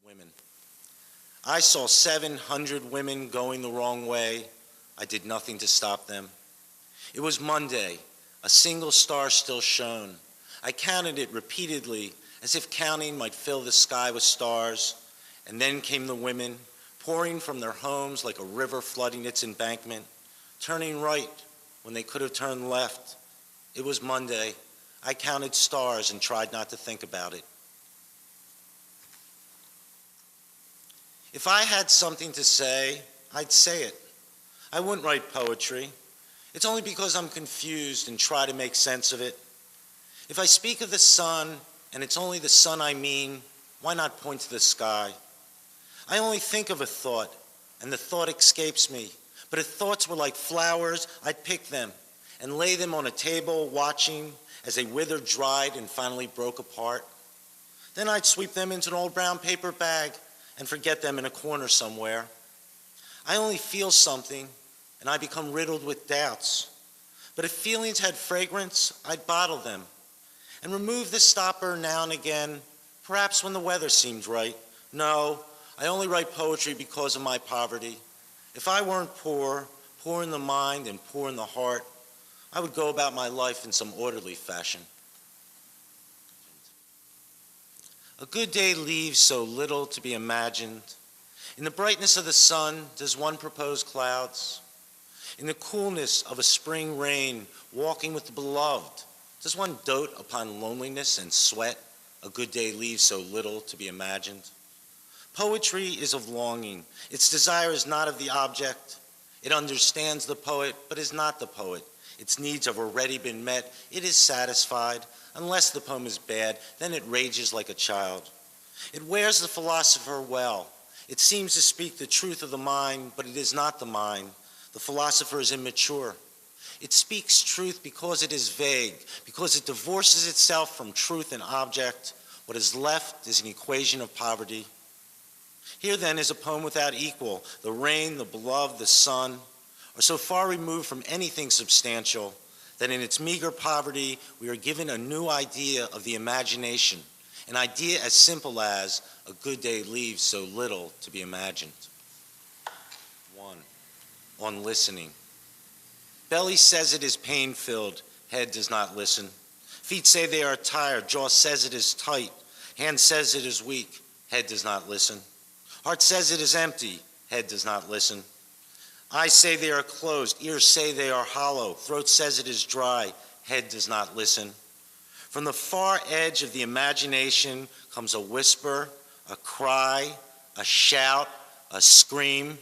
Women. I saw 700 women going the wrong way. I did nothing to stop them. It was Monday. A single star still shone. I counted it repeatedly, as if counting might fill the sky with stars. And then came the women, pouring from their homes like a river flooding its embankment, turning right when they could have turned left. It was Monday. I counted stars and tried not to think about it. If I had something to say, I'd say it. I wouldn't write poetry. It's only because I'm confused and try to make sense of it. If I speak of the sun, and it's only the sun I mean, why not point to the sky? I only think of a thought, and the thought escapes me. But if thoughts were like flowers, I'd pick them and lay them on a table, watching as they withered, dried, and finally broke apart. Then I'd sweep them into an old brown paper bag and forget them in a corner somewhere. I only feel something, and I become riddled with doubts. But if feelings had fragrance, I'd bottle them and remove the stopper now and again, perhaps when the weather seemed right. No, I only write poetry because of my poverty. If I weren't poor, poor in the mind and poor in the heart, I would go about my life in some orderly fashion. A good day leaves so little to be imagined. In the brightness of the sun, does one propose clouds? In the coolness of a spring rain, walking with the beloved, does one dote upon loneliness and sweat? A good day leaves so little to be imagined. Poetry is of longing. Its desire is not of the object. It understands the poet, but is not the poet. Its needs have already been met. It is satisfied. Unless the poem is bad, then it rages like a child. It wears the philosopher well. It seems to speak the truth of the mind, but it is not the mind. The philosopher is immature. It speaks truth because it is vague, because it divorces itself from truth and object. What is left is an equation of poverty. Here then is a poem without equal. The rain, the beloved, the sun are so far removed from anything substantial that in its meager poverty we are given a new idea of the imagination, an idea as simple as a good day leaves so little to be imagined. 1. On listening. Belly says it is pain-filled, head does not listen. Feet say they are tired, jaw says it is tight, hand says it is weak, head does not listen. Heart says it is empty, head does not listen. Eyes say they are closed, ears say they are hollow, throat says it is dry, head does not listen. From the far edge of the imagination comes a whisper, a cry, a shout, a scream,